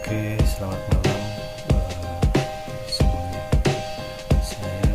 Oke, selamat malam semuanya. Saya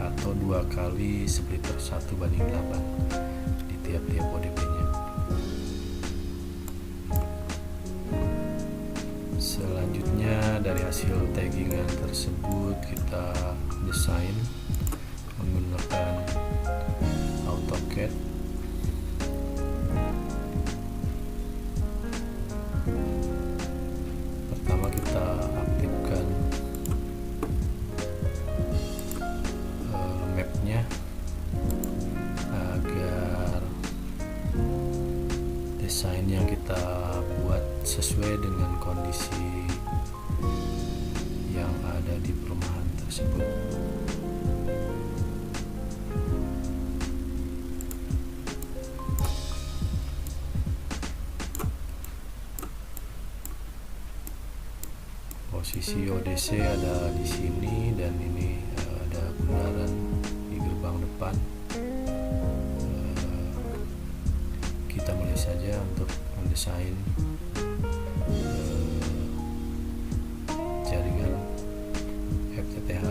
atau 2 kali splitter 1:8 di tiap-tiap ODP-nya. Selanjutnya dari hasil taggingan tersebut kita desain menggunakan AutoCAD. Pertama kita aktifkan mapnya agar desain yang kita buat sesuai dengan kondisi yang ada di perumahan tersebut. Posisi ODC ada di sini dan ini ada bundaran di gerbang depan. Kita mulai saja untuk mendesain jaringan FTTH.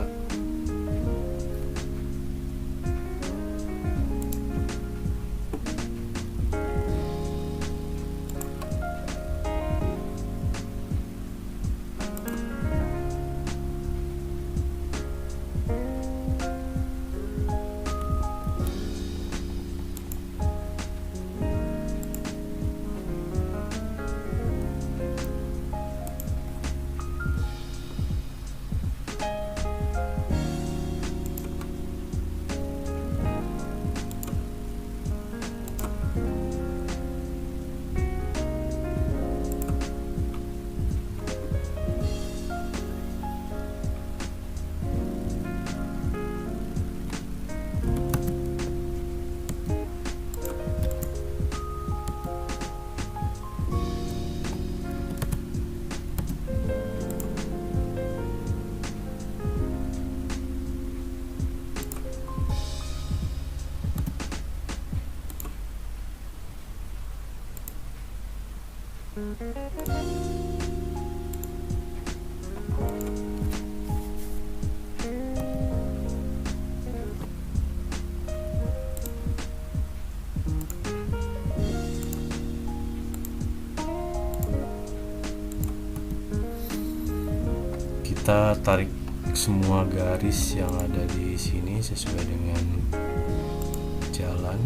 Kita tarik semua garis yang ada di sini sesuai dengan jalan.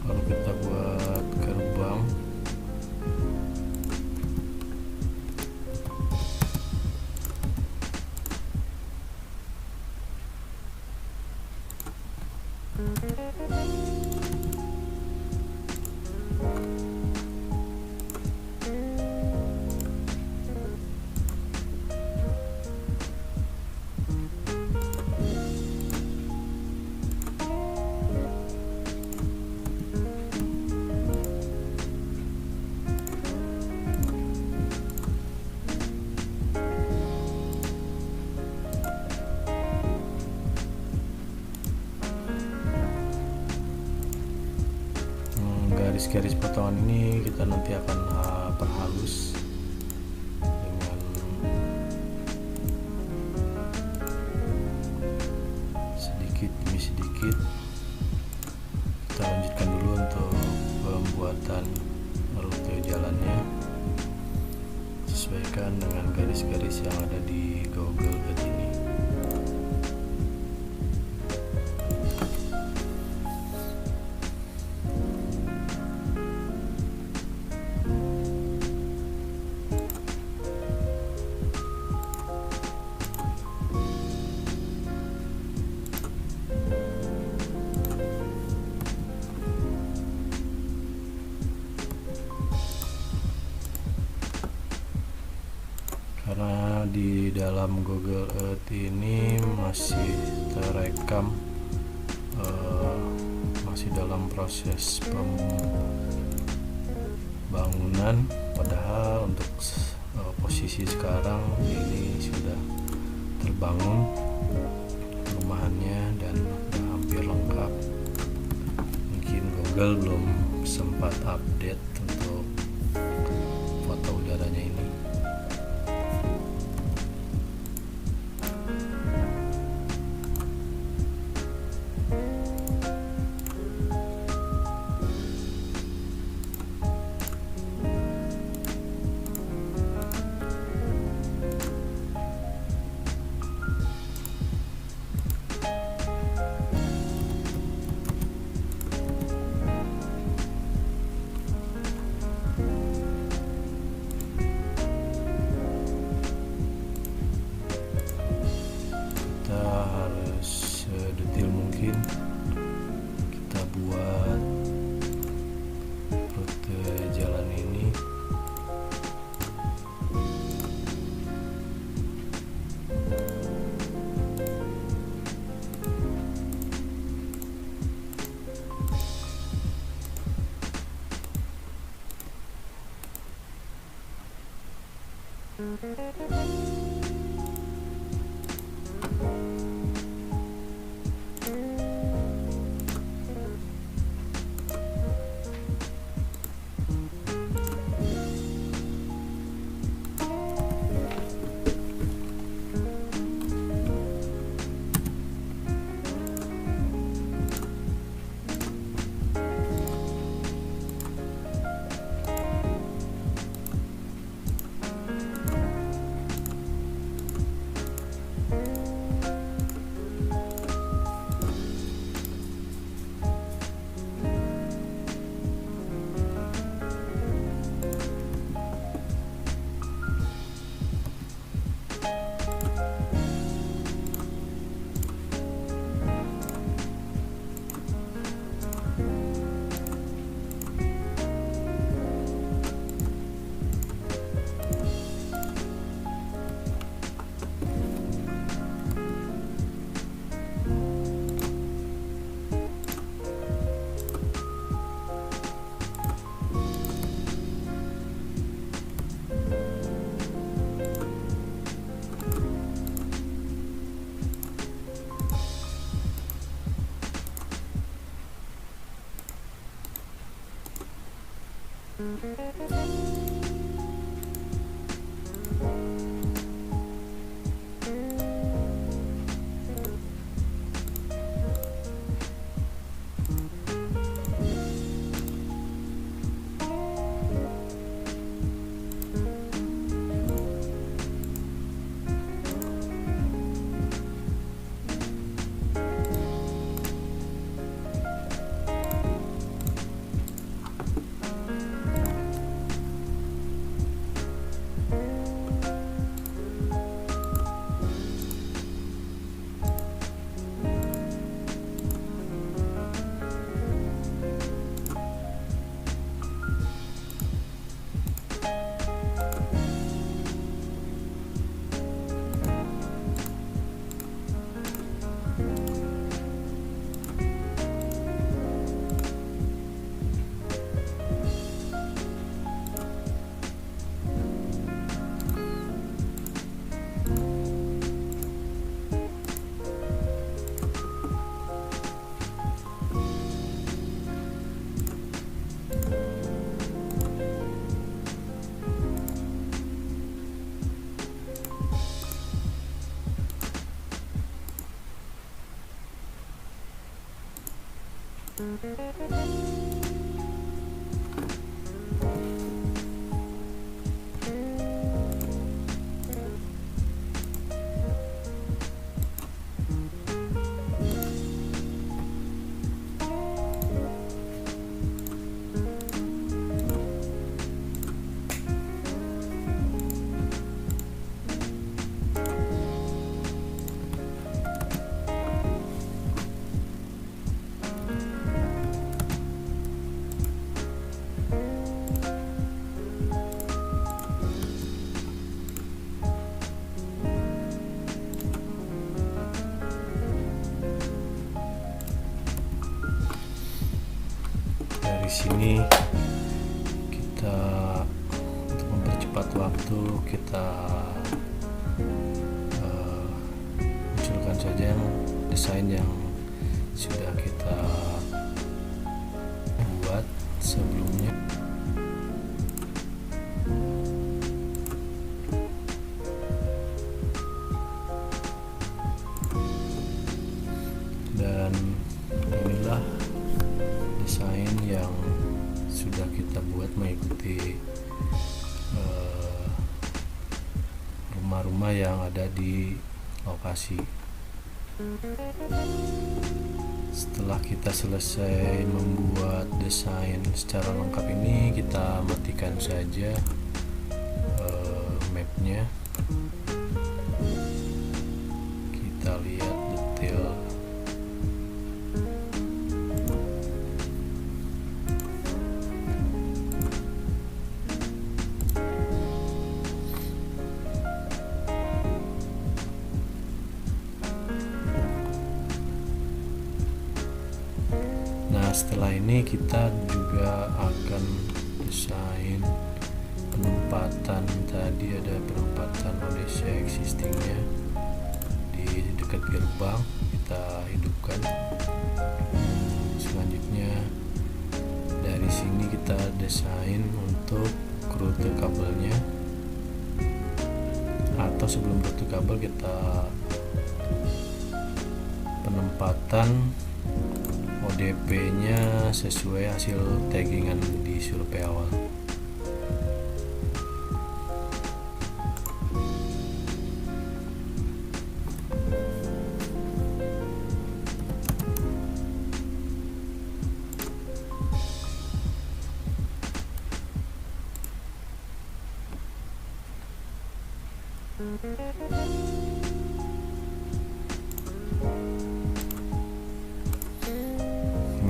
Lalu kita buat gerbang. Garis-garis potongan ini kita nanti akan perhalus dengan sedikit demi sedikit. Kita lanjutkan dulu untuk pembuatan rute jalannya, sesuaikan dengan garis-garis yang ada di Google Earth ini. Karena di dalam Google Earth ini masih terekam, masih dalam proses pembangunan, padahal untuk posisi sekarang ini sudah terbangun perumahannya dan sudah hampir lengkap. Mungkin Google belum sempat update untuk foto udaranya ini. Sedetil mungkin kita buat rute jalan ini. Dari sini kita untuk mempercepat waktu kita munculkan saja desain yang sudah kita buat sebelumnya. Dan inilah desain yang sudah kita buat mengikuti rumah-rumah yang ada di lokasi. Setelah kita selesai membuat desain secara lengkap ini, kita matikan saja mapnya. Kita lihat detail. Nah, setelah ini kita juga akan desain penempatan. Tadi ada penempatan ODC existingnya di dekat gerbang, kita hidupkan. Selanjutnya dari sini kita desain untuk rute kabelnya, atau sebelum rute kabel kita penempatan ODP-nya sesuai hasil taggingan di survei awal.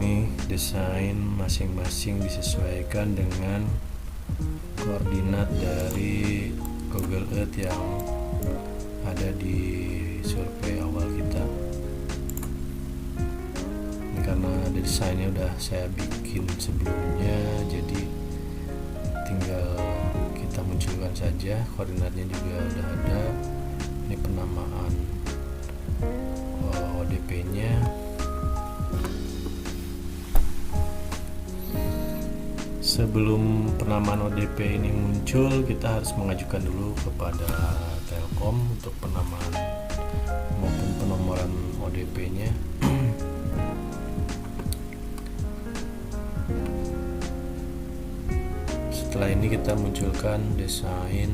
Ini desain masing-masing disesuaikan dengan koordinat dari Google Earth yang ada di survei awal kita. Ini karena desainnya udah saya bikin sebelumnya, jadi tinggal kita munculkan saja. Koordinatnya juga udah ada. Ini penamaan ODP-nya. Sebelum penamaan ODP ini muncul, kita harus mengajukan dulu kepada Telkom untuk penamaan maupun penomoran ODP-nya. Setelah ini kita munculkan desain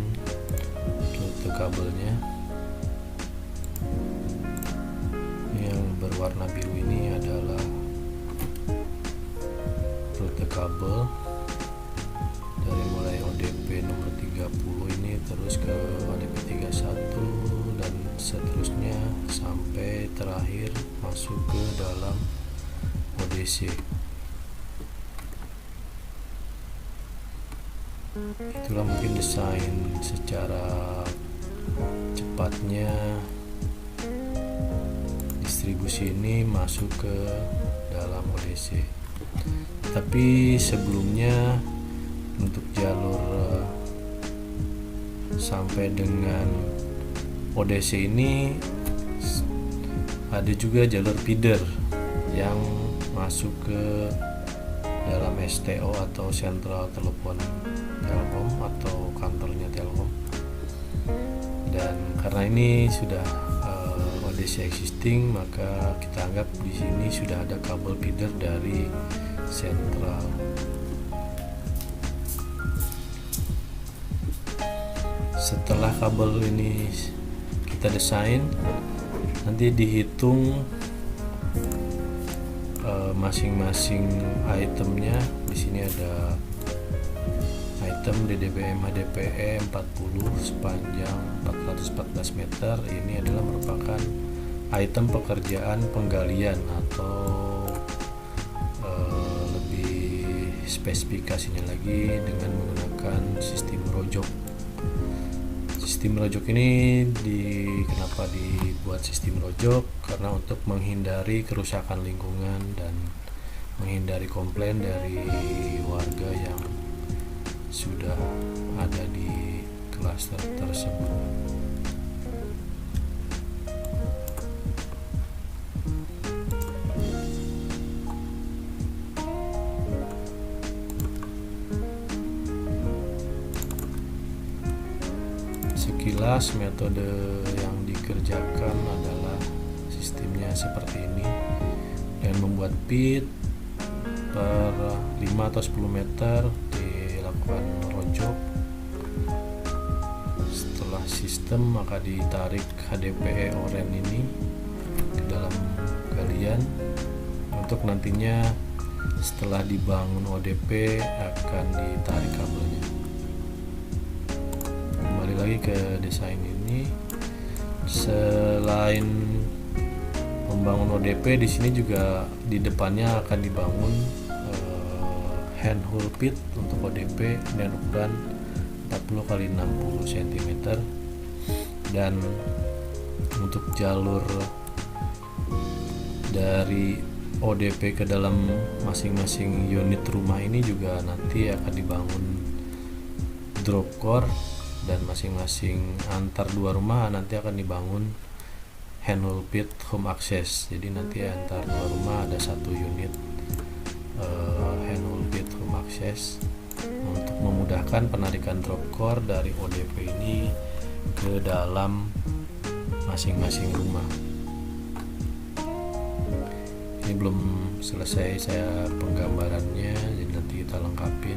rute kabelnya. Yang berwarna biru ini adalah rute kabel dari mulai ODP nomor 30 ini terus ke ODP 31 dan seterusnya sampai terakhir masuk ke dalam ODC. Itulah mungkin desain secara cepatnya distribusi ini masuk ke dalam ODC. Tapi sebelumnya untuk jalur sampai dengan ODC ini ada juga jalur feeder yang masuk ke dalam STO atau sentral telepon Telkom atau kantornya Telkom. Dan karena ini sudah ODC ODC existing, maka kita anggap di sini sudah ada kabel feeder dari sentral. Setelah kabel ini kita desain, nanti dihitung masing-masing itemnya. Di sini ada item DDBM HDPE 40 sepanjang 414 meter. Ini adalah merupakan item pekerjaan penggalian atau lebih spesifikasinya lagi dengan menggunakan sistem rojok. Sistem rojok ini kenapa dibuat sistem rojok? Karena untuk menghindari kerusakan lingkungan dan menghindari komplain dari warga yang sudah ada di klaster tersebut. Sekilas metode yang dikerjakan adalah sistemnya seperti ini, dengan membuat pit per 5 atau 10 meter dilakukan rojok. Setelah sistem maka ditarik HDPE oren ini ke dalam galian untuk nantinya setelah dibangun ODP akan ditarik kabelnya. Kembali lagi ke desain ini, selain membangun ODP, di sini juga di depannya akan dibangun hand hole pit untuk ODP dengan ukuran 40 x 60 cm, dan untuk jalur dari ODP ke dalam masing-masing unit rumah ini juga nanti akan dibangun drop core, dan masing-masing antar dua rumah nanti akan dibangun hand hole pit home access. Jadi nanti antar dua rumah ada satu unit hand hole pit home access untuk memudahkan penarikan drop core dari ODP ini ke dalam masing-masing rumah. Ini belum selesai saya penggambarannya, jadi nanti kita lengkapin.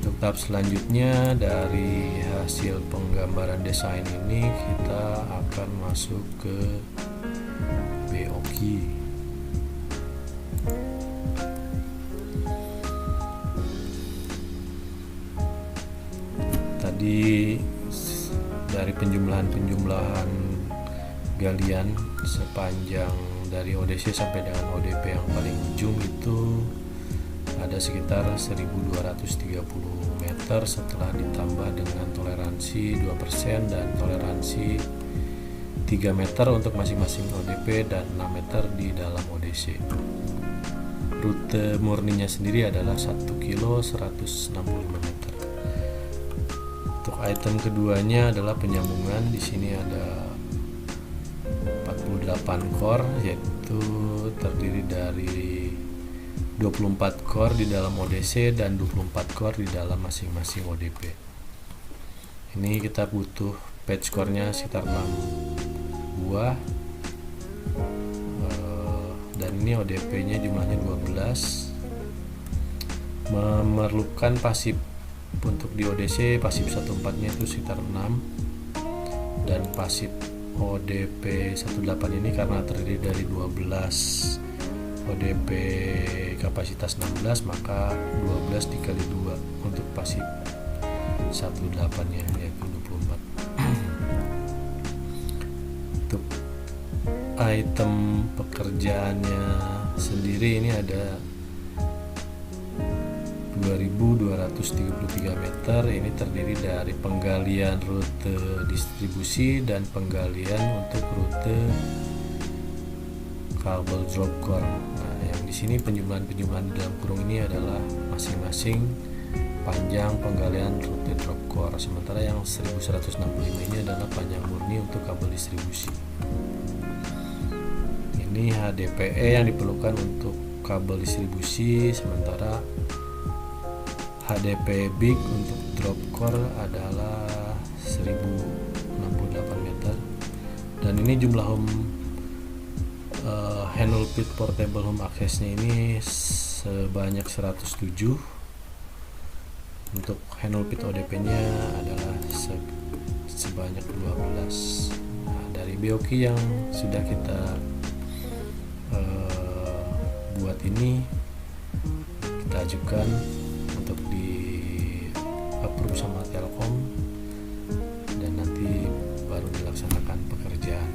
Untuk tahap selanjutnya dari hasil penggambaran desain ini kita akan masuk ke BOQ. Tadi dari penjumlahan galian sepanjang dari ODC sampai dengan ODP yang paling ujung itu ada sekitar 1230 meter setelah ditambah dengan toleransi 2% dan toleransi 3 meter untuk masing-masing ODP dan 6 meter di dalam ODC. Rute murninya sendiri adalah 1 kilo 165 meter. Untuk item keduanya adalah penyambungan. Di sini ada 48 core, yaitu terdiri dari 24 core di dalam ODC dan 24 core di dalam masing-masing ODP. Ini kita butuh patch core-nya sekitar 6 buah, dan ini ODP-nya jumlahnya 12. Memerlukan pasif untuk di ODC, pasif 14-nya itu sekitar 6, dan pasif ODP 18 ini karena terdiri dari 12 ODP kapasitas 16, maka 12 dikali 2 untuk pasif 18-nya yaitu 24. Untuk item pekerjaannya sendiri ini ada 2233 meter. Ini terdiri dari penggalian rute distribusi dan penggalian untuk rute kabel drop core. Nah, yang di sini penjumlahan dalam kurung ini adalah masing-masing panjang penggalian rute drop core. Sementara yang 1165 ini adalah panjang murni untuk kabel distribusi. Ini HDPE yang diperlukan untuk kabel distribusi, sementara HDPE big untuk drop core adalah 1068 meter, Dan ini jumlah handle pit portable home access-nya ini sebanyak 107. Untuk handle pit ODP-nya adalah sebanyak 12. Nah, dari BOQ yang sudah kita buat ini, kita ajukan untuk di approve sama Telkom, dan nanti baru dilaksanakan pekerjaan.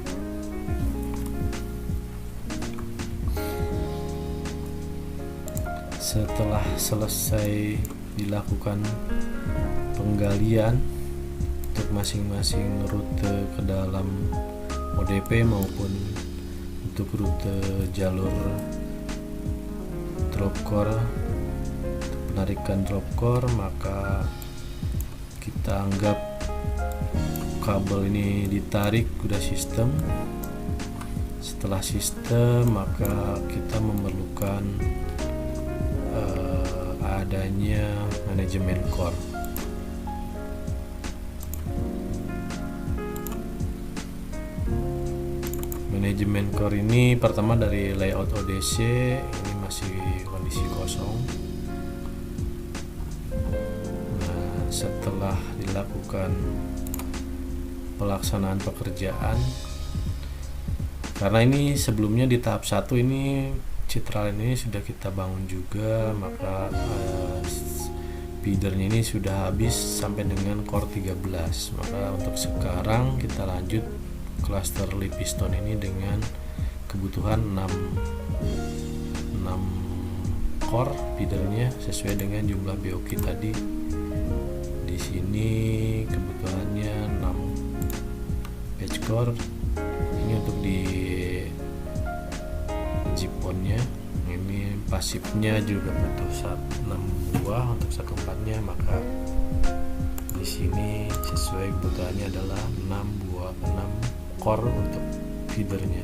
Setelah selesai dilakukan penggalian untuk masing-masing rute ke dalam ODP maupun untuk rute jalur drop core, penarikan drop core, maka kita anggap kabel ini ditarik udah sistem. Setelah sistem, maka kita memerlukan adanya manajemen core. Manajemen core ini pertama dari layout ODC, ini masih kondisi kosong. Nah, setelah dilakukan pelaksanaan pekerjaan, karena ini sebelumnya di tahap 1 ini Citraland ini sudah kita bangun juga, maka feedernya ini sudah habis sampai dengan core 13. Maka untuk sekarang kita lanjut cluster lip piston ini dengan kebutuhan 6 core feedernya sesuai dengan jumlah BOQ tadi. Di sini kebutuhannya 6 patch core. Ini untuk di jiponnya, ini pasifnya juga butuh 6 buah untuk satu empatnya, maka di sini sesuai kebutuhannya adalah 6 core untuk feedernya.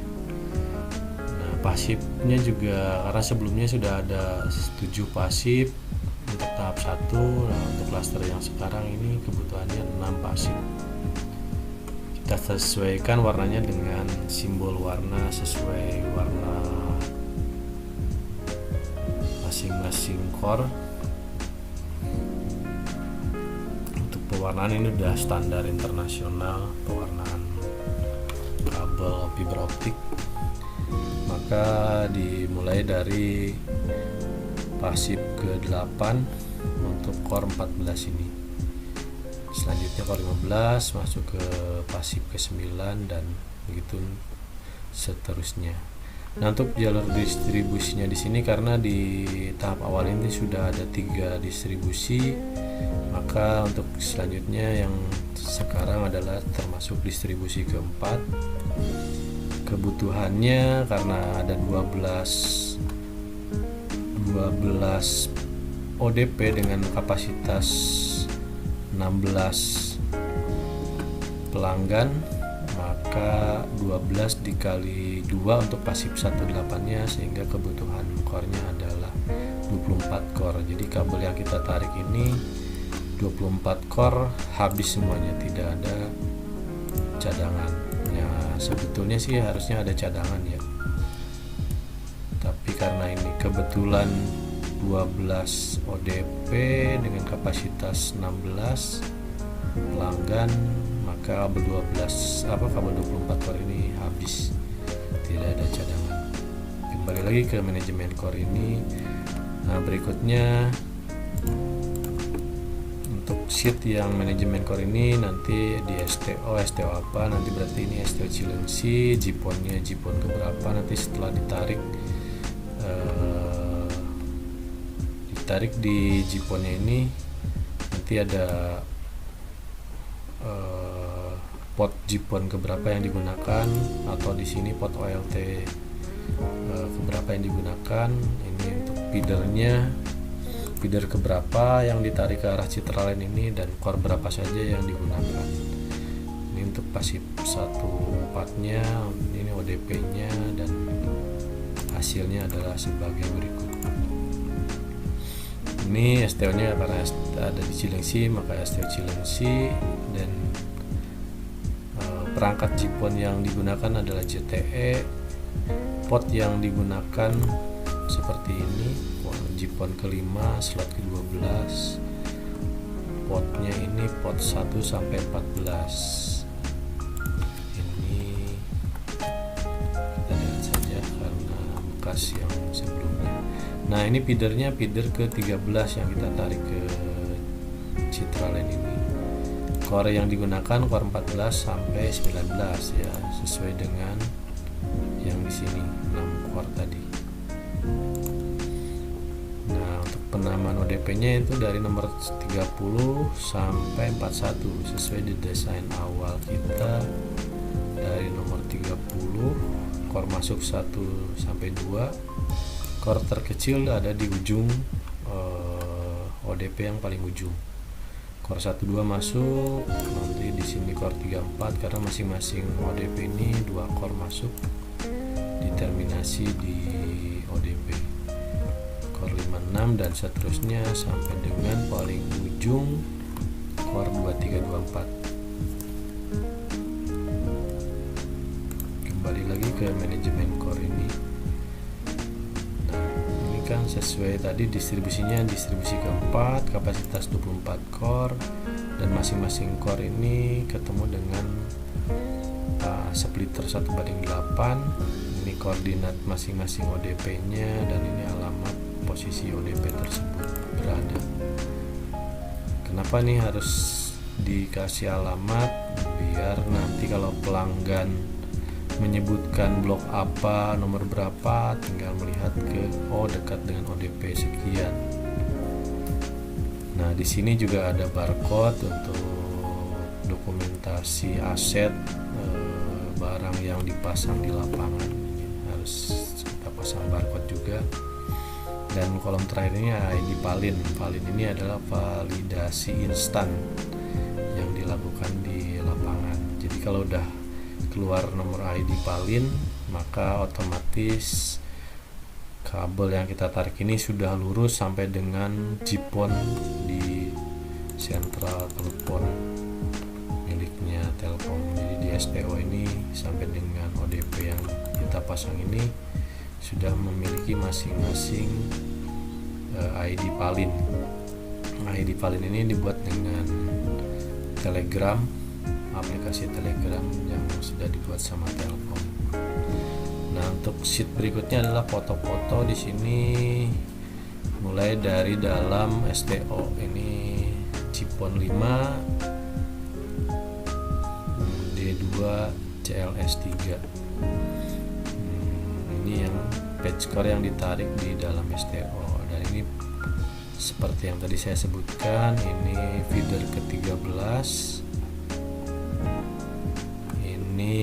Nah, pasifnya juga karena sebelumnya sudah ada 7 pasif untuk tahap 1. Nah, untuk cluster yang sekarang ini kebutuhannya 6 pasif. Kita sesuaikan warnanya dengan simbol warna sesuai warna masing-masing core. Untuk pewarnaan ini udah standar internasional, pewarnaan kabel fiber optik. Maka dimulai dari pasif ke-8 untuk core 14 ini. Selanjutnya core 15 masuk ke pasif ke-9 dan begitu seterusnya. Nah, untuk jalur distribusinya di sini karena di tahap awal ini sudah ada 3 distribusi, maka untuk selanjutnya yang sekarang adalah termasuk distribusi keempat. Kebutuhannya karena ada 12 ODP dengan kapasitas 16 pelanggan, maka 12 dikali 2 untuk pasif 18-nya, sehingga kebutuhan core-nya adalah 24 core. Jadi kabel yang kita tarik ini 24 core habis semuanya, tidak ada cadangan. Ya, sebetulnya sih harusnya ada cadangan ya. Tapi karena ini kebetulan 12 ODP dengan kapasitas 16 pelanggan, maka kabel 24 core ini habis, tidak ada cadangan. Kembali lagi ke manajemen core ini. Nah, berikutnya untuk sheet yang manajemen core ini nanti di STO apa nanti, berarti ini STO Cilengsi, jiponnya jipon keberapa, nanti setelah ditarik di jiponnya ini nanti ada pot jipon keberapa yang digunakan, atau di sini pot OLT keberapa yang digunakan. Ini untuk feeder keberapa yang ditarik ke arah Citraland ini, dan core berapa saja yang digunakan. Ini untuk pasif 1/4-nya, ini ODP-nya, dan hasilnya adalah sebagai berikut. Ini STO-nya karena ada di Cilengsi, maka STO Cilengsi, dan perangkat JIPON yang digunakan adalah JTE. Pot yang digunakan seperti ini, JIPON ke-5 slot ke-12. Potnya ini pot 1 sampai 14. Ini kita lihat saja karena bekas yang sebelumnya. Nah, ini feedernya feeder ke-13 yang kita tarik ke Citralen ini. Core yang digunakan core 14 sampai 19 ya, sesuai dengan yang di sini 6 core tadi. Nah, untuk penamaan ODP-nya itu dari nomor 30 sampai 41 sesuai di desain awal kita. Dari nomor 30 core masuk 1 sampai 2. Core terkecil ada di ujung ODP yang paling ujung. Core 12 masuk, nanti di sini core 34 karena masing-masing ODP ini 2 core masuk diterminasi di ODP. Core 56 dan seterusnya sampai dengan paling ujung core 2324. Kembali lagi ke manajemen core ini. Kan sesuai tadi distribusinya, distribusi keempat, kapasitas 24 core, dan masing-masing core ini ketemu dengan splitter 1/8. Ini koordinat masing-masing ODP nya dan ini alamat posisi ODP tersebut berada. Kenapa nih harus dikasih alamat? Biar nanti kalau pelanggan menyebutkan blok apa, nomor berapa, tinggal melihat ke dekat dengan ODP sekian. Nah, di sini juga ada barcode untuk dokumentasi aset barang yang dipasang di lapangan. Harus kita pasang barcode juga. Dan kolom terakhir ini ID Palin. Palin ini adalah validasi instan yang dilakukan di lapangan. Jadi kalau udah keluar nomor ID Palin, maka otomatis kabel yang kita tarik ini sudah lurus sampai dengan JIPON di sentral telepon miliknya Telkom. Jadi di STO ini sampai dengan ODP yang kita pasang ini sudah memiliki masing-masing ID Palin. ID Palin ini dibuat dengan Telegram, aplikasi Telegram yang sudah dibuat sama Telkom. Nah, untuk sheet berikutnya adalah foto-foto. Di sini mulai dari dalam STO ini JIPON 5 D2 CLS3. Ini yang patch core yang ditarik di dalam STO. Dan ini seperti yang tadi saya sebutkan, ini feeder ke-13. Ini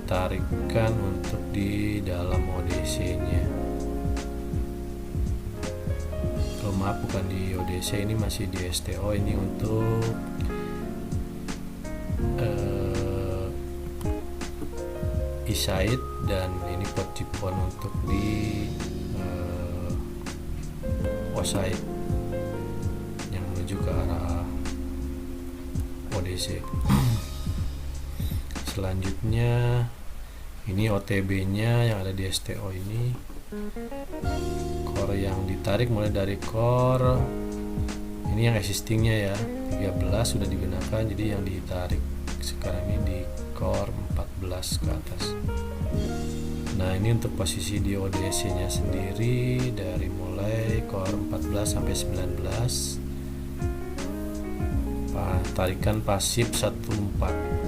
tarikan untuk di dalam ODC nya. Oh, maaf, bukan di ODC, ini masih di STO. Ini untuk e-side, dan ini pot JIPON untuk di O-side yang menuju ke arah ODC. Selanjutnya ini OTB-nya yang ada di STO ini. Core yang ditarik mulai dari core ini yang existingnya ya, 13 sudah digunakan, jadi yang ditarik sekarang ini di core 14 ke atas. Nah, ini untuk posisi di ODC-nya sendiri dari mulai core 14 sampai 19. Tarikan pasif 14.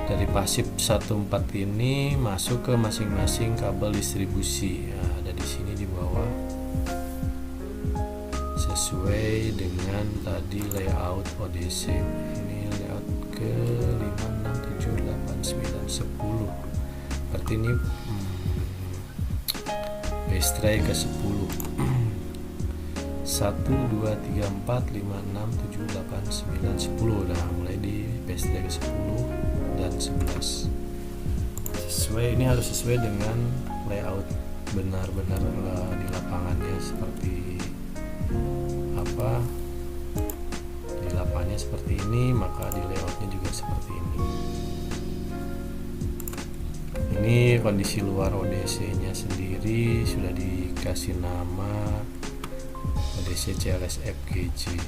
Dari pasif 14 ini masuk ke masing-masing kabel distribusi. Nah, ada di sini di bawah. Sesuai dengan tadi layout ODC. Ini layout ke 5, 6, 7, 8, 9, 10. Berarti ini base tray ke 10. 1, 2, 3, 4, 5, 6, 7, 8, 9, 10. Nah, mulai di base tray ke 10 dan 11. Ini harus sesuai dengan layout benar-benar di lapangannya seperti apa di lapangannya desainnya seperti ini, maka di layoutnya juga seperti ini. Ini kondisi luar ODC nya sendiri sudah dikasih nama ODC CLS FGJ,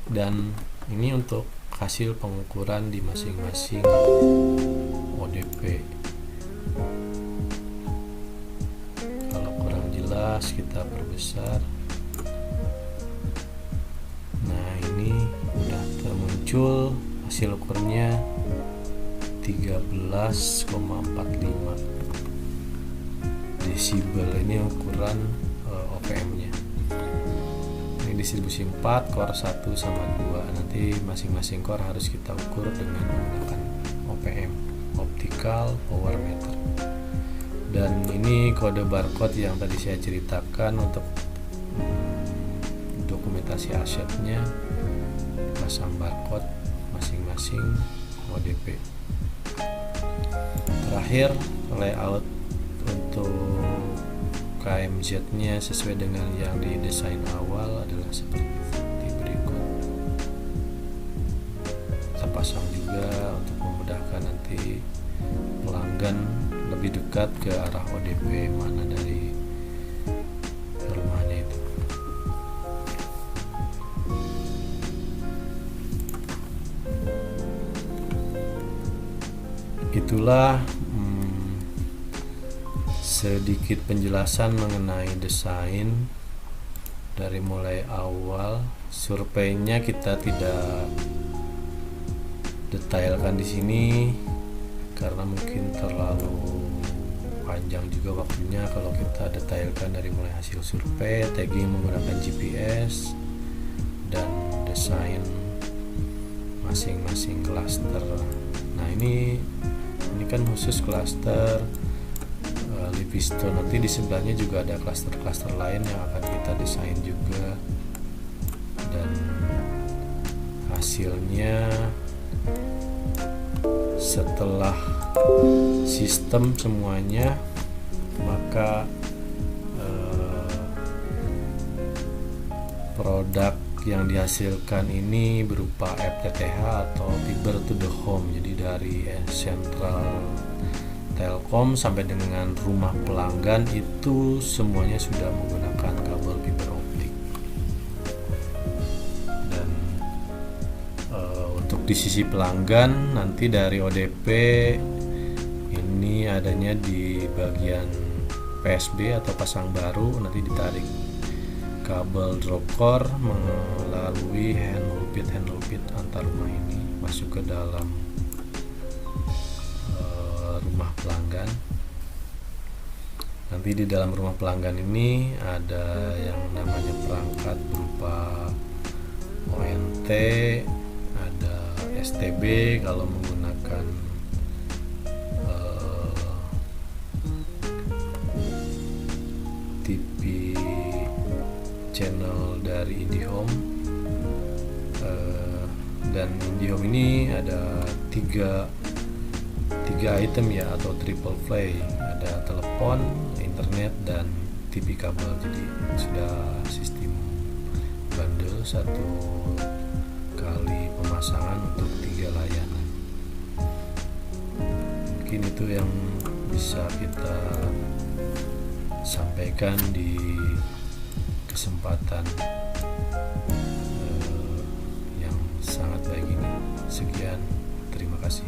dan ini untuk hasil pengukuran di masing-masing ODP. Kalau kurang jelas kita perbesar. Nah, ini udah termuncul hasil ukurnya 13,45 desibel. Ini ukuran OPM-nya. Ini distribusi 4, core 1 sama 2. Nanti masing-masing core harus kita ukur dengan menggunakan OPM, optical power meter. Dan ini kode barcode yang tadi saya ceritakan untuk dokumentasi asetnya, pasang barcode masing-masing ODP. Terakhir, layout untuk KMZ nya sesuai dengan yang didesain awal adalah seperti berikut. Kita pasang juga untuk memudahkan nanti pelanggan lebih dekat ke arah ODP mana dari rumahnya itu. Itulah sedikit penjelasan mengenai desain dari mulai awal. Surveinya kita tidak detailkan di sini karena mungkin terlalu panjang juga waktunya kalau kita detailkan dari mulai hasil survei, tagging menggunakan GPS, dan desain masing-masing klaster. Nah, ini kan khusus klaster Livingston. Nanti di sebelahnya juga ada klaster-klaster lain yang akan kita desain juga, dan hasilnya setelah sistem semuanya, maka produk yang dihasilkan ini berupa FTTH atau fiber to the home. Jadi dari central Telkom sampai dengan rumah pelanggan itu semuanya sudah menggunakan kabel fiber optik. Dan untuk di sisi pelanggan nanti dari ODP ini adanya di bagian PSB atau pasang baru, nanti ditarik kabel drop core melalui handle pit antar rumah ini masuk ke dalam rumah pelanggan. Nanti di dalam rumah pelanggan ini ada yang namanya perangkat berupa ONT, ada STB kalau menggunakan TV channel dari IndiHome, dan IndiHome ini ada tiga item ya, atau triple play. Ada telepon, internet, dan TV kabel. Jadi sudah sistem bundle 1 kali pemasangan untuk 3 layanan. Mungkin itu yang bisa kita sampaikan di kesempatan yang sangat baik ini. Sekian, terima kasih.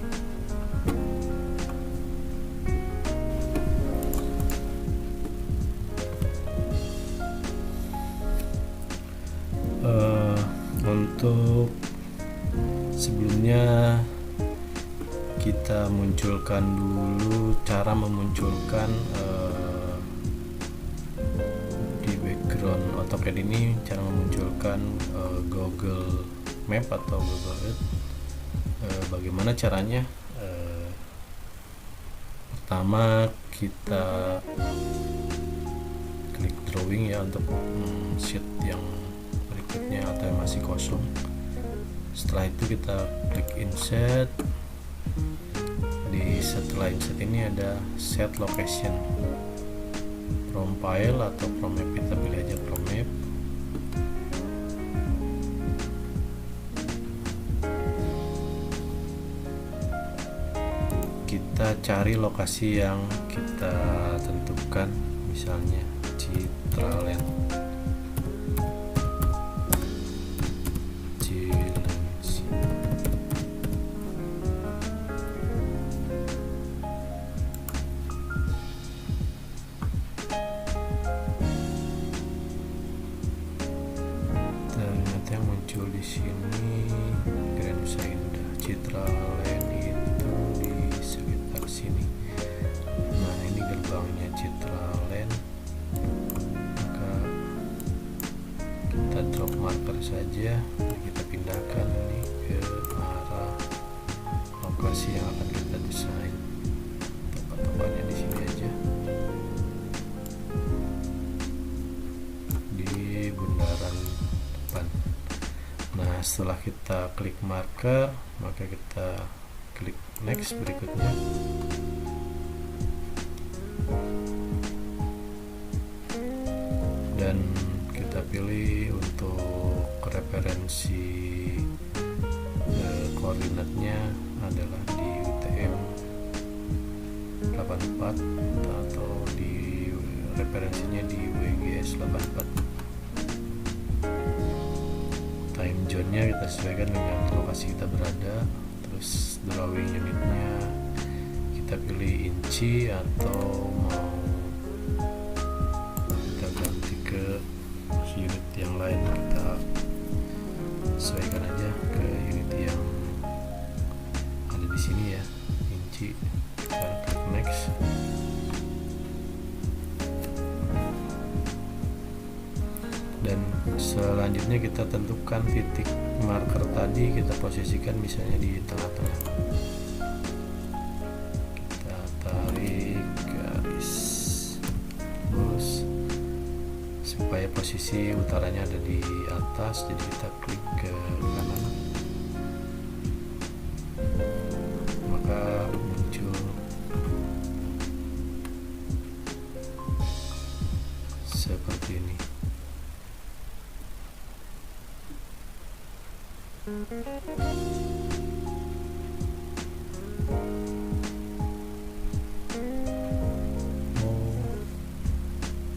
Untuk sebelumnya kita munculkan dulu cara memunculkan di background AutoCAD ini, cara memunculkan Google Map atau Google Earth. Bagaimana caranya? Pertama kita klik drawing ya untuk sheet yang berikutnya atau yang masih kosong. Setelah itu kita klik insert. Setelah insert ini ada set location from file atau from map, kita pilih aja from map. kita cari lokasi yang kita tentukan, misalnya Citraland, Cilengsi. Ternyata yang muncul di sini Grand Nusa Indah. Citraland itu di sekitar sini. Nah, ini gerbangnya Citraland. Maka kita drop marker saja, kita pindahkan ini ke arah lokasi yang akan kita desain. Tempat-tempatnya di sini aja, di bundaran depan. Nah, setelah kita klik marker, maka kita klik next berikutnya. Dan kita pilih untuk referensi koordinatnya adalah di UTM 84 atau di referensinya di WGS 84. Time zone-nya kita sesuaikan dengan lokasi kita berada. Terus drawing unitnya kita pilih inci atau mau kita ganti ke unit yang lain, kita sesuaikan aja ke unit yang ada di sini ya, inci. Kita klik next. Dan selanjutnya kita tentukan titik marker tadi, kita posisikan misalnya di tengah-tengah. Kita tarik garis lurus supaya posisi utaranya ada di atas, jadi kita klik ke kanan, maka muncul seperti ini.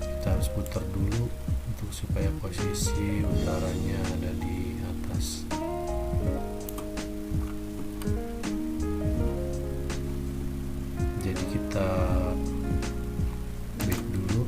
Kita harus putar dulu untuk supaya posisi utaranya ada di atas. Jadi kita back dulu.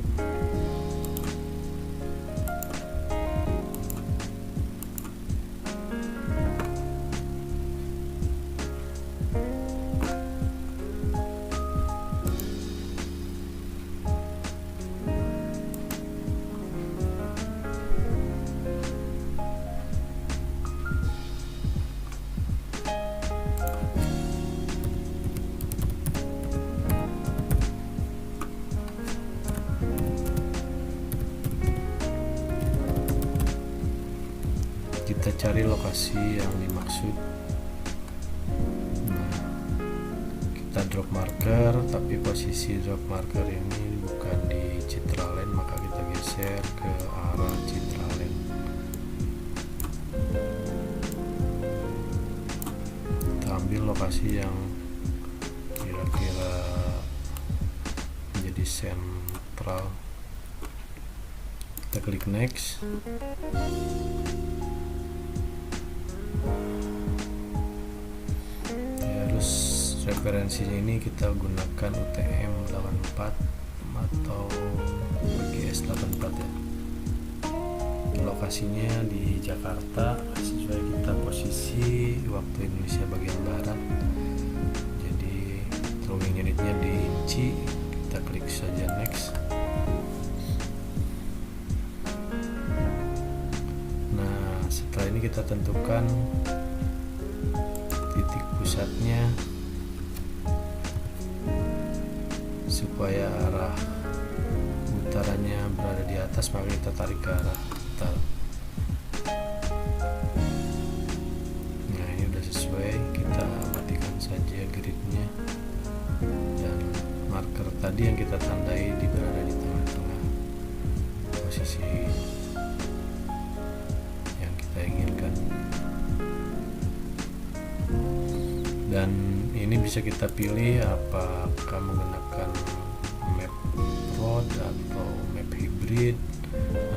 Kita cari lokasi yang dimaksud. Nah, kita drop marker, tapi posisi drop marker ini bukan di Citraland, maka kita geser ke arah Citraland. Kita ambil lokasi yang kira-kira menjadi sentral. Kita klik next. Referensinya ini kita gunakan UTM 84 atau WGS 84 ya. Lokasinya di Jakarta, sesuai kita posisi waktu Indonesia bagian barat. Jadi drawing unitnya di inci, kita klik saja next. Nah, setelah ini kita tentukan titik pusatnya supaya arah utaranya berada di atas, maka kita tarik ke arah utara. Nah, ini udah sesuai, kita matikan saja gridnya, dan marker tadi yang kita tandai berada di tengah-tengah posisi yang kita inginkan. Dan ini bisa kita pilih apakah menggunakan map road atau map hybrid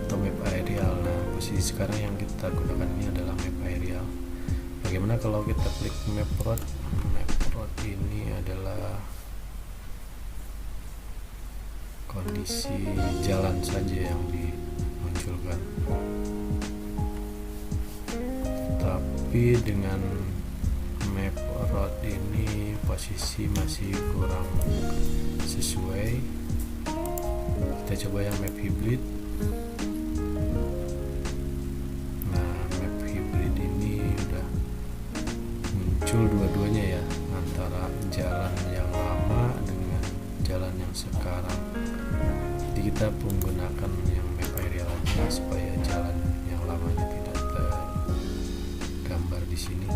atau map aerial. Nah, posisi sekarang yang kita gunakan ini adalah map aerial. Bagaimana kalau kita klik map road? Map road ini adalah kondisi jalan saja yang dimunculkan, tapi dengan map road ini posisi masih kurang sesuai. Kita coba yang map hybrid. Nah, map hybrid ini udah muncul dua-duanya ya, antara jalan yang lama dengan jalan yang sekarang. Jadi kita menggunakan yang map aerial aja supaya jalan yang lamanya tidak tergambar di sini.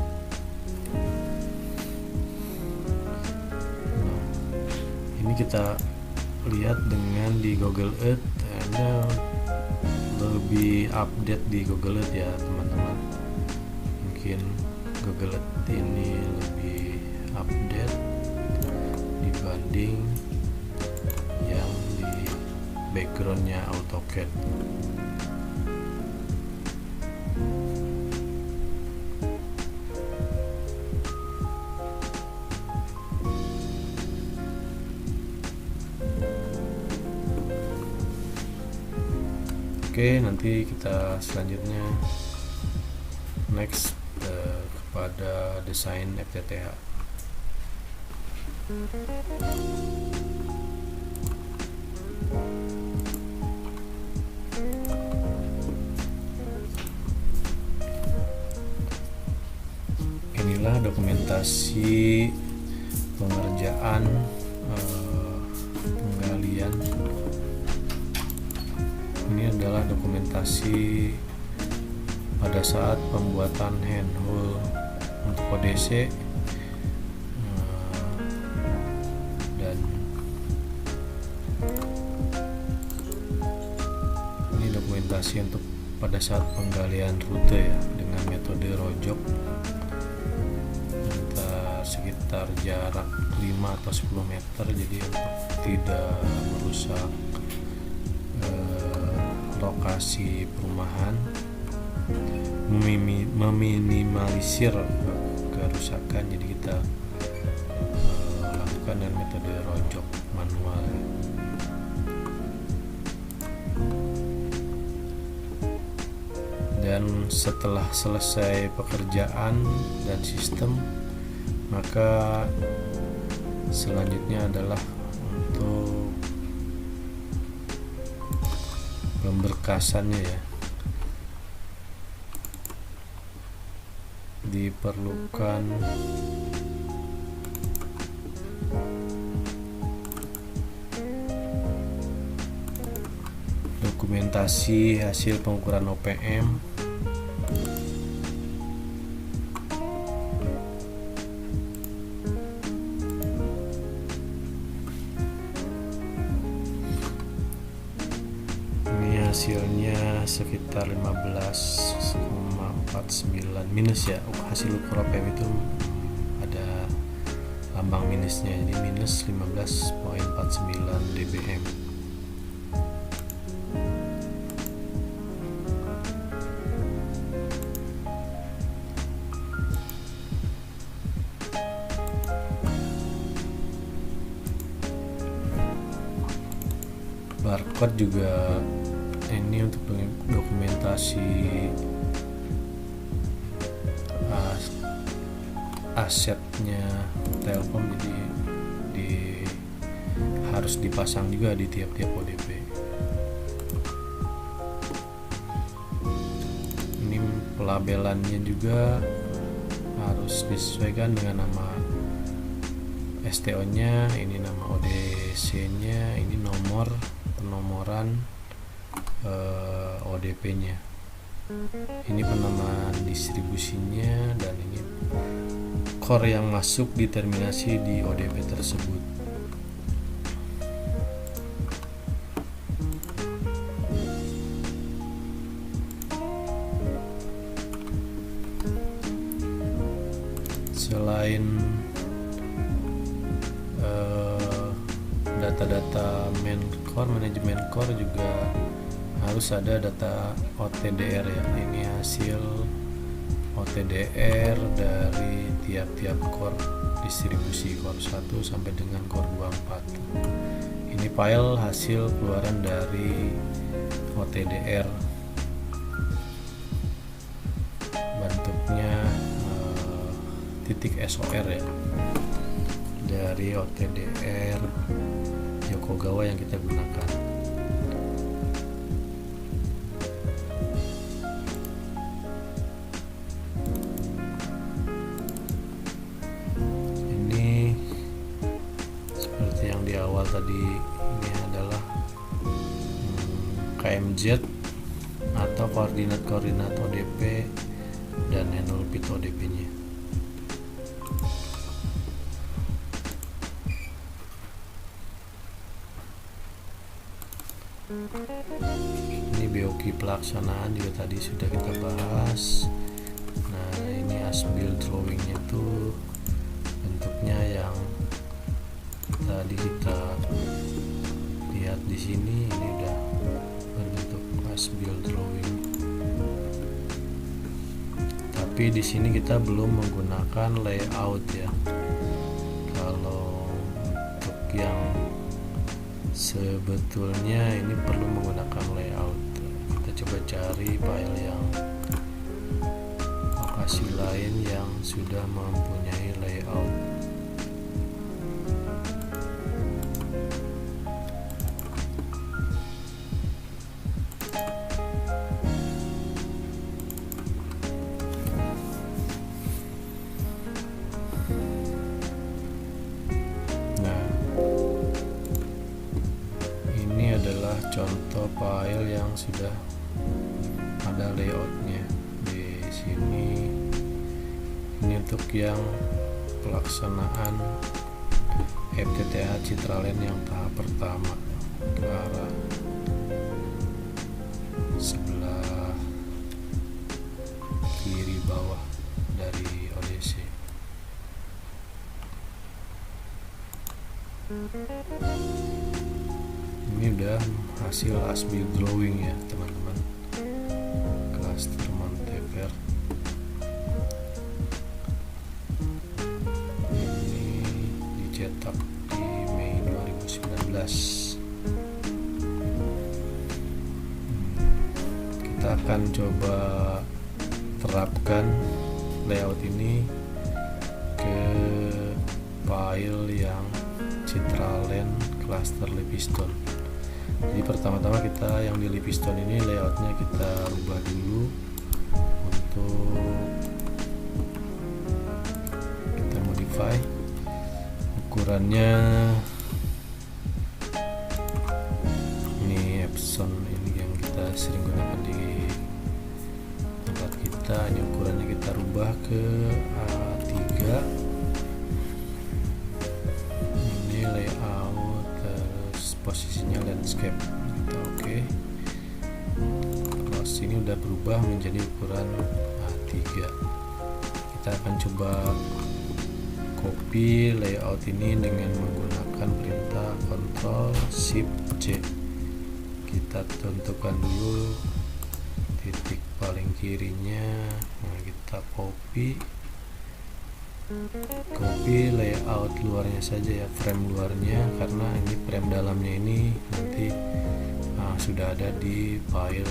Nah, ini kita lihat dengan di Google Earth, ada lebih update di Google Earth ya teman-teman. Mungkin Google Earth ini lebih update dibanding yang di backgroundnya AutoCAD. Oke, nanti kita selanjutnya next kepada desain FTTH. Inilah dokumentasi pengerjaan penggalian. Ini adalah dokumentasi pada saat pembuatan handhole untuk ODC, dan ini dokumentasi untuk pada saat penggalian rute ya dengan metode rojok sekitar jarak 5 atau 10 meter, jadi untuk tidak merusak lokasi perumahan, meminimalisir kerusakan. Jadi kita lakukan dengan metode rojok manual. Dan setelah selesai pekerjaan dan sistem, maka selanjutnya adalah untuk pemberkasannya ya. Diperlukan dokumentasi hasil pengukuran OPM, hasilnya sekitar 15,49 minus ya. Hasil ukur OPM itu ada lambang minusnya, jadi minus 15,49 dBm. Barcode juga ini untuk dokumentasi asetnya Telkom, jadi harus dipasang juga di tiap-tiap ODP. Ini pelabelannya juga harus disesuaikan dengan nama STO nya, ini nama ODC nya, ini nomor penomoran ODP nya, ini penamaan distribusinya, dan ini core yang masuk di terminasi di ODP tersebut. Selain data-data main core, manajemen core juga harus ada data OTDR ya. Ini hasil OTDR dari tiap-tiap core, distribusi core 1 sampai dengan core 24. Ini file hasil keluaran dari OTDR, bentuknya .SOR ya, dari OTDR Yokogawa yang kita gunakan. Ini seperti yang di awal tadi, ini adalah KMZ atau koordinat ODP dan nullbit ODP nya. Ini BOQ pelaksanaan juga tadi sudah kita bahas. Nah, ini as-built drawingnya tuh bentuknya yang tadi kita lihat di sini, ini udah berbentuk as-built drawing. Tapi di sini kita belum menggunakan layout ya. Kalau untuk yang sebetulnya ini perlu menggunakan layout. Kita coba cari file yang lokasi lain yang sudah mempunyai layout. Contoh file yang sudah ada layoutnya di sini. Ini untuk yang pelaksanaan FTTH Citraland yang tahap pertama ke arah sebelah kiri bawah dari ODC. Ini udah hasil as-built drawing ya teman-teman, cluster Montever. Ini dicetak di Mei 2019. Kita akan coba terapkan layout ini ke file yang Citraland cluster Lepiston. Jadi pertama-tama kita yang di Lepiston ini layoutnya kita rubah dulu. Untuk kita modify ukurannya, ini Epson ini yang kita sering gunakan di tempat kita. Ini ukurannya kita rubah ke A3. Ini layout, posisinya landscape kita oke. Kalau sini udah berubah menjadi ukuran A3. Kita akan coba copy layout ini dengan menggunakan perintah Ctrl Shift C. Kita tentukan dulu titik paling kirinya. Nah, kita copy layout luarnya saja ya, frame luarnya, karena ini frame dalamnya ini nanti sudah ada di file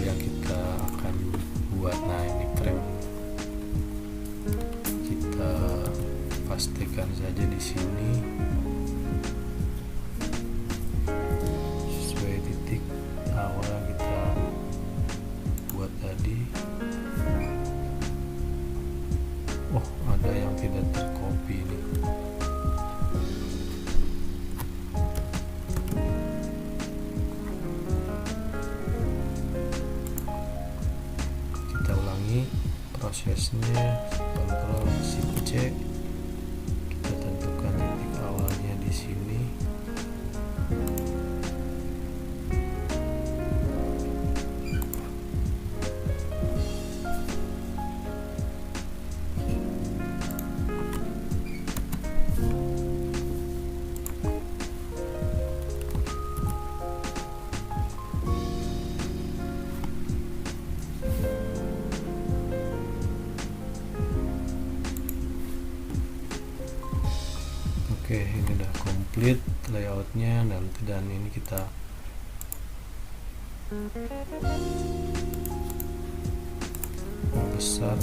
yang kita akan buat. Nah, ini frame kita pastikan saja di sini sesuai titik awal yang kita buat tadi. Oh, ada yang tidak tercopy nih. Kita ulangi prosesnya, Ctrl Shift C. Kita tentukan titik awalnya di sini. split layoutnya nanti, dan ini kita besar.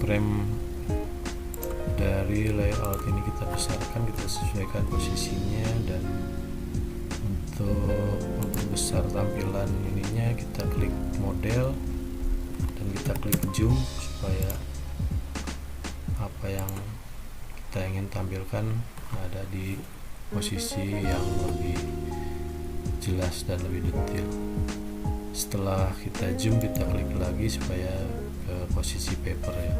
Frame dari layout ini kita besarkan, kita sesuaikan posisinya, dan untuk besar tampilan ininya kita klik model dan kita klik zoom supaya apa yang kita ingin tampilkan ada di posisi yang lebih jelas dan lebih detail. Setelah kita zoom, kita klik lagi supaya ke posisi paper ya.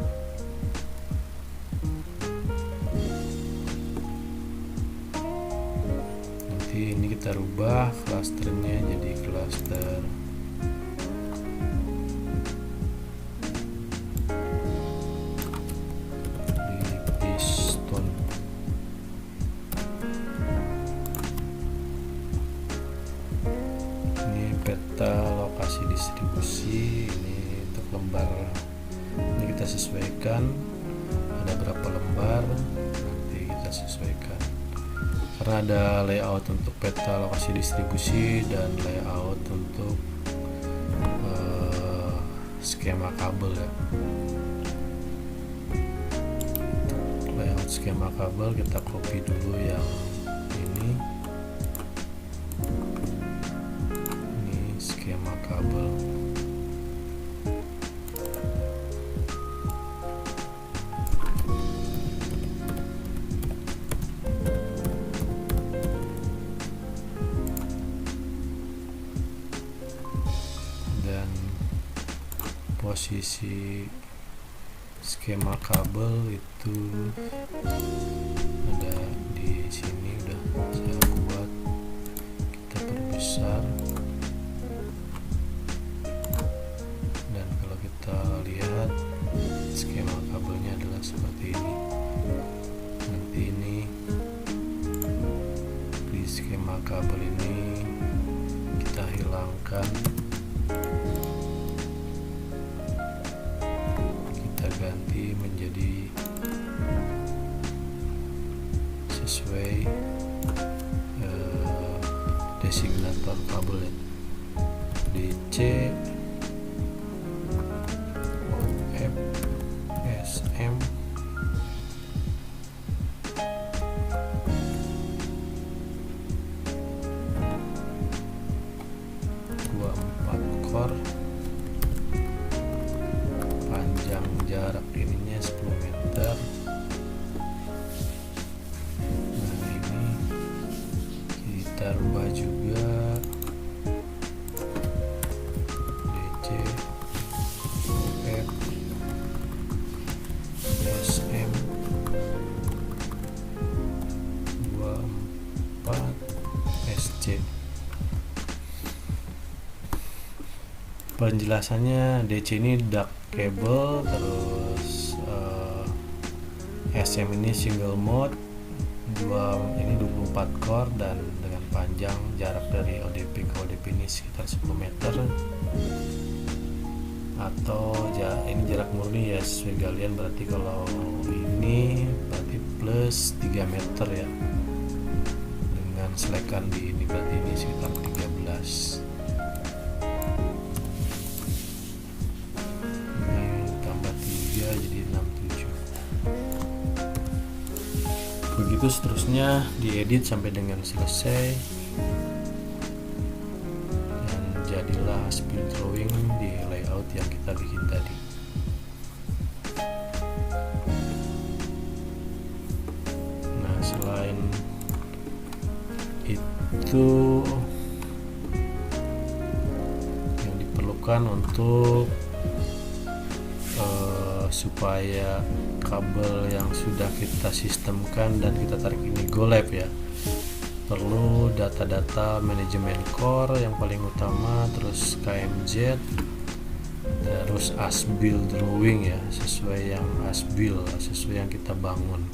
Nanti ini kita rubah klasternya jadi klaster di piston. Ini peta lokasi distribusi, ini untuk lembar ini kita sesuaikan ada berapa lembar, nanti kita sesuaikan karena ada layout untuk peta lokasi distribusi dan layout untuk skema kabel ya. Untuk layout skema kabel kita copy dulu yang ini skema kabel. Posisi skema kabel itu ada di sini, udah saya buat, kita perbesar, dan kalau kita lihat skema kabelnya adalah seperti ini. Nanti ini di skema kabel ini kita hilangkan, ganti menjadi sesuai designator kabel ya. DC OF SM 24 core, panjang jarak ininya 10 meter. Nah ini kita rubah juga DC OF SM 24 SC. Penjelasannya, DC ini duct cable, terus SM ini single mode, ini 24 core dan dengan panjang jarak dari ODP ke ODP ini sekitar 10 meter, atau ini jarak murni ya sesuai galian, berarti kalau ini berarti plus 3 meter ya, dengan selekan di ini berarti ini sekitar 13. Jadi 67. Begitu seterusnya diedit sampai dengan selesai, dan jadilah spill drawing di layout yang kita bikin tadi. Nah selain itu yang diperlukan untuk supaya kabel yang sudah kita sistemkan dan kita tarik ini go live ya, perlu data-data manajemen core yang paling utama, terus KMZ, terus as-build drawing ya, sesuai yang as-build, sesuai yang kita bangun,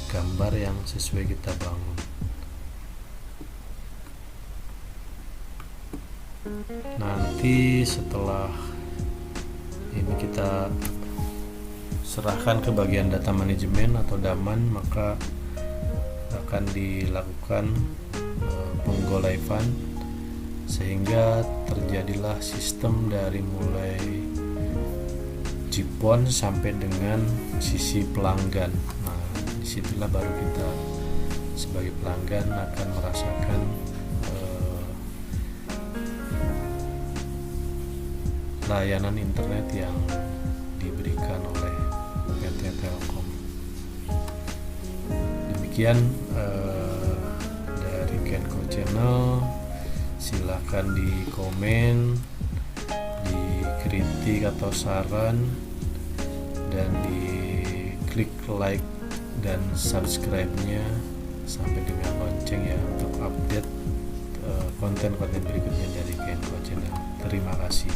gambar yang sesuai kita bangun. Nanti setelah ini kita serahkan ke bagian data manajemen atau daman, maka akan dilakukan penggolaivan sehingga terjadilah sistem dari mulai jipon sampai dengan sisi pelanggan. Nah disitulah baru kita sebagai pelanggan akan merasakan layanan internet yang diberikan oleh PT Telkom. Demikian dari Kenco Channel. Silahkan di komen, dikritik atau saran, dan di klik like dan subscribe-nya sampai dengan lonceng ya, untuk update konten-konten berikutnya dari Kenco Channel. Terima kasih.